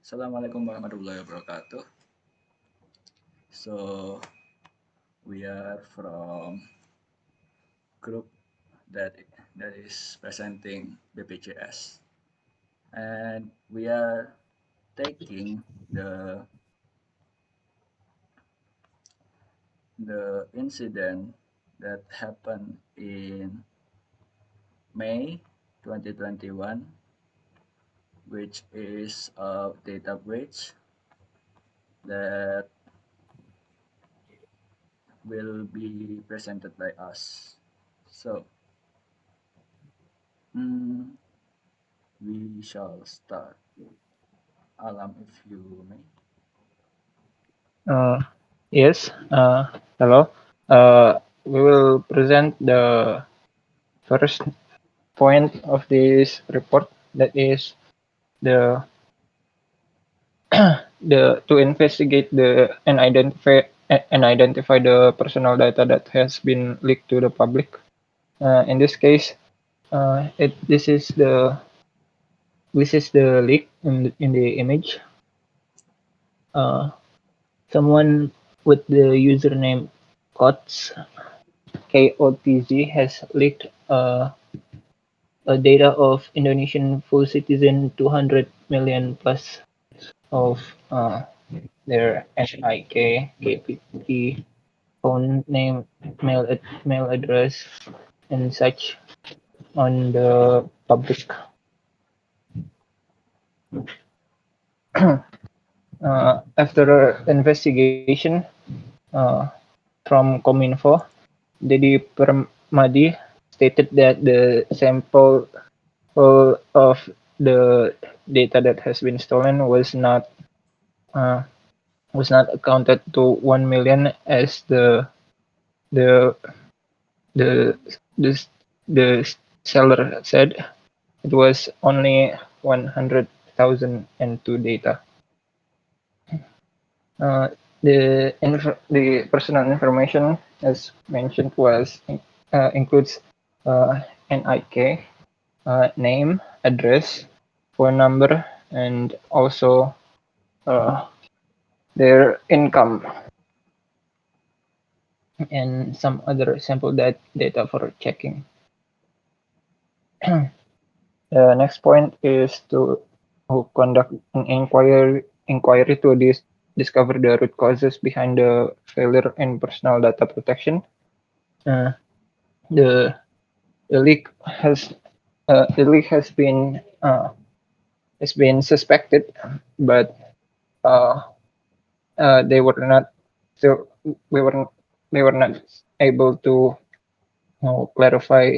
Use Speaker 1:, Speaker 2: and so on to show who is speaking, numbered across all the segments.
Speaker 1: Assalamualaikum warahmatullahi wabarakatuh. So we are from group that that is presenting BPJS, and we are taking the incident that happened in May 2021, which is a data breach that will be presented by us. So mm, we shall start. Alam, if you may.
Speaker 2: Uh, yes. Hello. We will present the first point of this report, that is the the to investigate the and identify the personal data that has been leaked to the public. In this case, this is the leak in the image. Uh, Someone with the username Kotz, KOTZ, has leaked data of Indonesian full citizen 200 million plus of their NIK, KPT, phone name, mail address, and such on the public. After investigation uh, from Kominfo, Dedi Permadi stated that the sample of the data that has been stolen uh, was not accounted to 1 million as the the the, the seller said. It was only 100,002 data. Uh, the personal information, as mentioned, was includes NIK, name, address, phone number, and also uh, their income, and some other sample data for checking. The next point is to conduct an inquiry to discover the root causes behind the failure in personal data protection. Uh, the the leak has been suspected, but uh, they were not still we were they were not able to clarify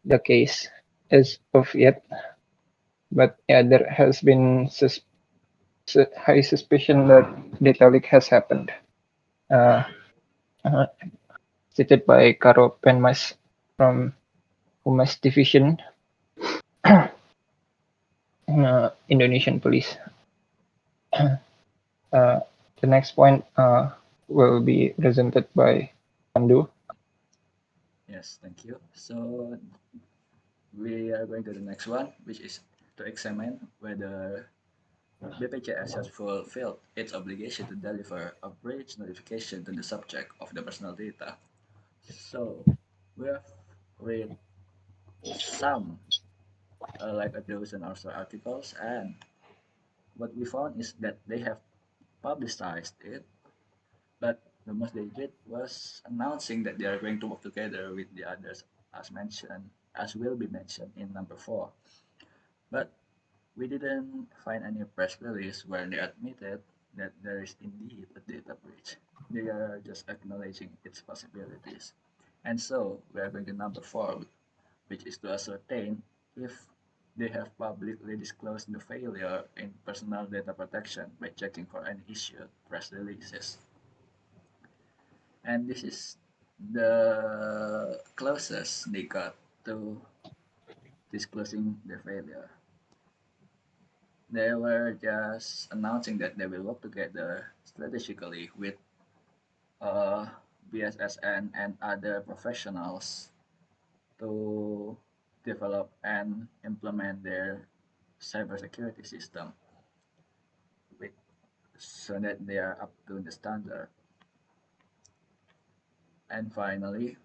Speaker 2: the case as of yet. But yeah, there has been high suspicion that data leak has happened. Uh, uh, Stated by Karo Penmas from Humas Division, Indonesian Police. Uh, the next point will be presented by Pandu.
Speaker 1: Yes, thank you. So we are going to the next one, which is to examine whether BPJS has fulfilled its obligation to deliver a breach notification to the subject of the personal data. So we have read some, like a dozen or so articles, and what we found is that they have publicized it, but the most they did was announcing that they are going to work together with the others, as mentioned, as will be mentioned in number four. But we didn't find any press release where they admitted that there is indeed a data breach. They are just acknowledging its possibilities. And so we are going to number four, which is to ascertain if they have publicly disclosed the failure in personal data protection by checking for any issued press releases. And this is the closest they got to disclosing the failure. They were just announcing that they will work together strategically with uh, BSSN and other professionals to develop and implement their cybersecurity system. so that they are up to the standard. And finally,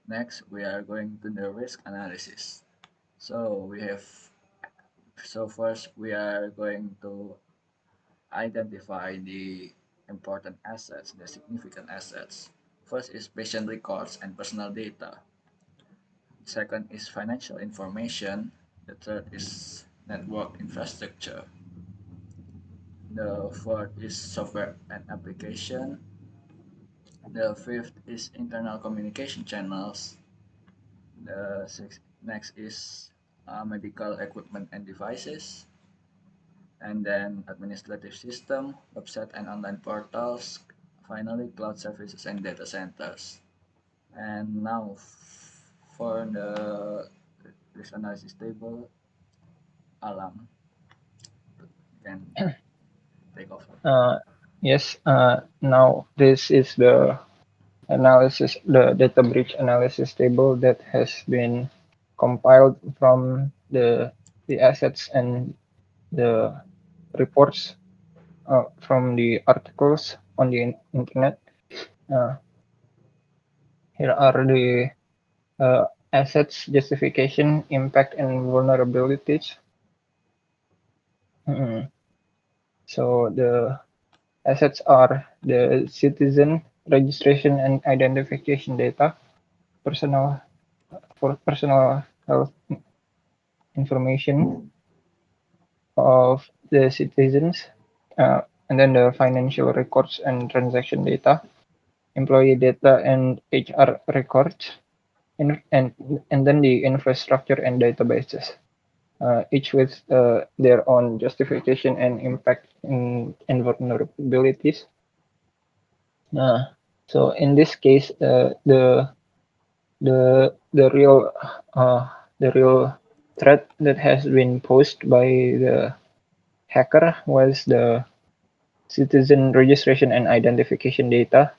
Speaker 1: next we are going to the risk analysis. So we have so first we are going to identify the important assets, the significant assets. First is patient records and personal data. Second is financial information. The third is network infrastructure. The fourth is software and application. The fifth is internal communication channels. The sixth, next is medical equipment and devices. And then administrative system, website and online portals. Finally, cloud services and data centers. And now for the risk analysis table, Alam can take over.
Speaker 2: Yes, now this is the data breach analysis table that has been compiled from the assets and the reports from the articles on the internet. Uh, Here are the assets, justification, impact, and vulnerabilities. Mm. So the assets are the citizen registration and identification data, personal for personal health information of the citizens, and then the financial records and transaction data, employee data, and HR records, and then the infrastructure and databases, each with their own justification and impact and vulnerabilities. Uh, so in this case, the real uh, the real threat that has been posed by the hacker was the citizen registration and identification data,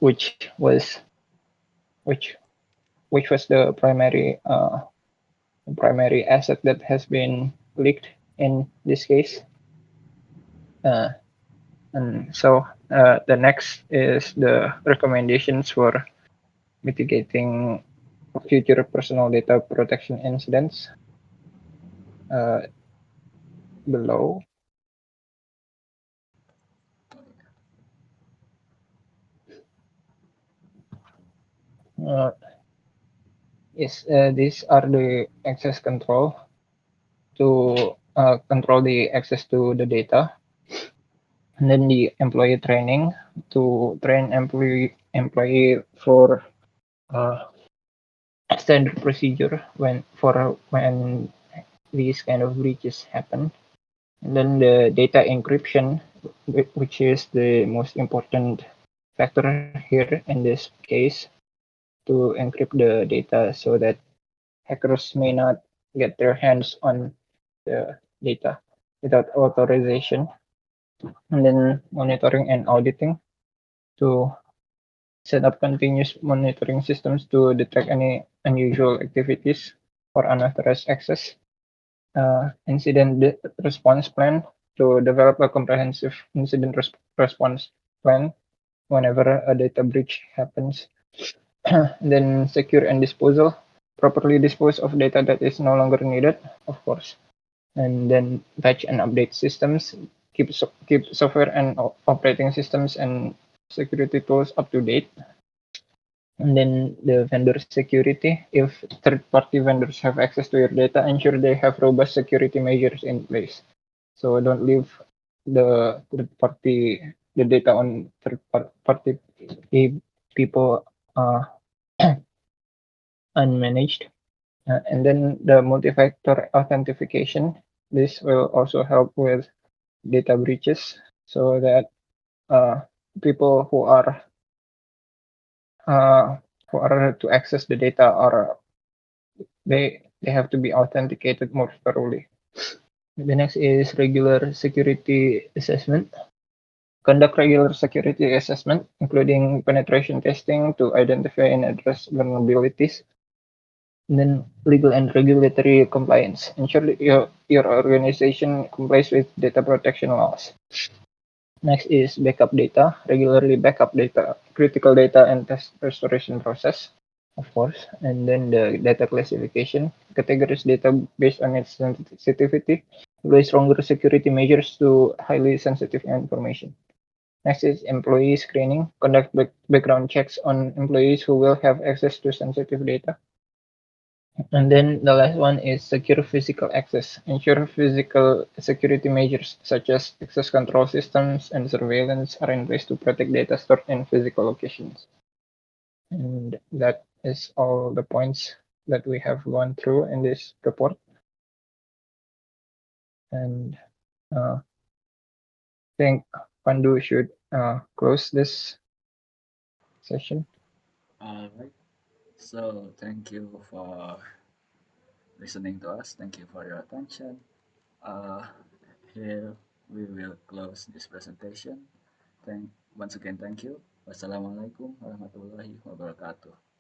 Speaker 2: which which which was the primary asset that has been leaked in this case. Uh, and so the next is the recommendations for mitigating future personal data protection incidents uh, below. Uh, yes, these are the access control to control the access to the data, and then the employee training to train employee for uh, standard procedure when these kind of breaches happen. And then the data encryption, which is the most important factor here in this case, to encrypt the data so that hackers may not get their hands on the data without authorization. And then monitoring and auditing to set up continuous monitoring systems to detect any unusual activities or unauthorized access. Incident response plan to develop a comprehensive incident response plan whenever a data breach happens. Then secure and disposal, properly dispose of data that is no longer needed, of course. And then patch and update systems, keep software and operating systems and security tools up to date. And then the vendor security, if third-party vendors have access to your data, ensure they have robust security measures in place. So don't leave the data on third-party people unmanaged. And then the multi-factor authentication. This will also help with data breaches, so that uh, people uh, who are to access the data are they have to be authenticated more thoroughly. The next is regular security assessment. Conduct regular security assessment, including penetration testing to identify and address vulnerabilities. And then legal and regulatory compliance. Ensure that your organization complies with data protection laws. Next is backup data. Regularly backup data, critical data and test restoration process, of course. And then the data classification, categories data based on its sensitivity, apply stronger security measures to highly sensitive information. Next is employee screening, conduct background checks on employees who will have access to sensitive data. And then the last one is secure physical access. Ensure physical security measures such as access control systems and surveillance are in place to protect data stored in physical locations. And that is all the points that we have gone through in this report. And I think Pandu should close this session.
Speaker 1: All right. So thank you for listening to us. Thank you for your attention. Uh, Here we will close this presentation. Thank Once again, thank you. Wassalamualaikum warahmatullahi wabarakatuh.